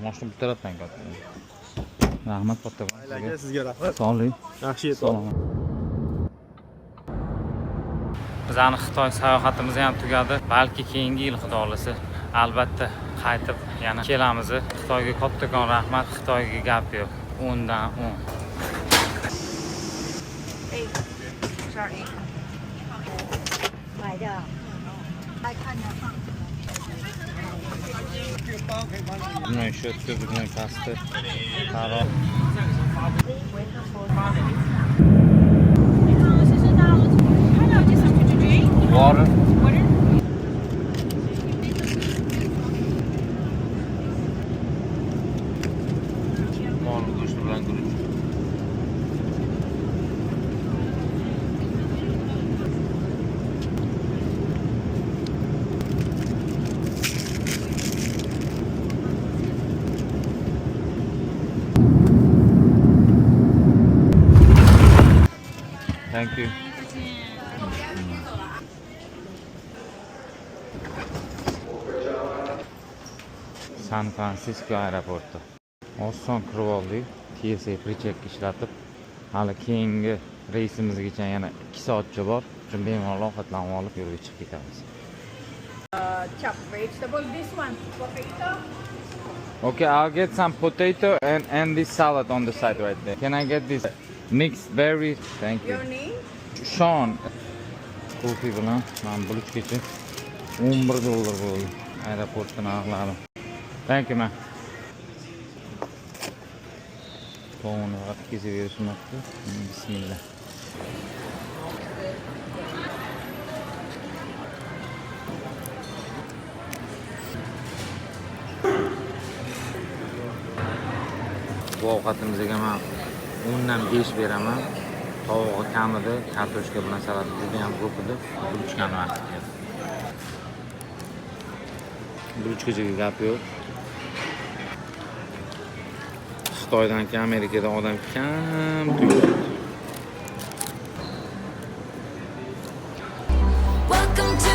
Mashina bu tarafdan ketdi. Rahmat kattaman. Aka sizga rahmat. Sog' bo'ling. Yaxshi yetib. Bizning Xitoy sayohatimiz ham tugadi. Balki keyingi yil Xudo xolasa albatta qaytib yana kelamiz. Xitoyga kattakon rahmat. Xitoyga gap yo'q. 10 dan 10. Sorry. 买的，来看的。 Bundan şöyle bundan pastı. Taro. water. Mol go'shti bilan guruch. Thank you. San Francisco aeroporti. Oson kirib oldik. TSA pre-check ishlatib, hali keyingi reysimizgacha yana 2 soatcha bor. Shuni bemalol ovqatlanib olib yo'lga chiqib ketamiz. Chopped vegetable. This one, potato. Okay, I'll get some potato and this salad on the side right there. Can I get this mixed berries? Thank you. Your name? Sean. Kofi bilan men buluchgacha $11 bo'ldi. Aeroportdan narxlari. Thank you man. To'g'ri vaqtgacha berishmoqda. Bismillah. Bu ovqatimizga men 10 dan 5 beraman. Tovuqi kamida, kartoshka bilan salat juda ham ko'p edi. Buluchkani vaqti. Buluchkaga gap yo'q. Xitoydan keyin Amerikada odam kam tuyuladi. Welcome to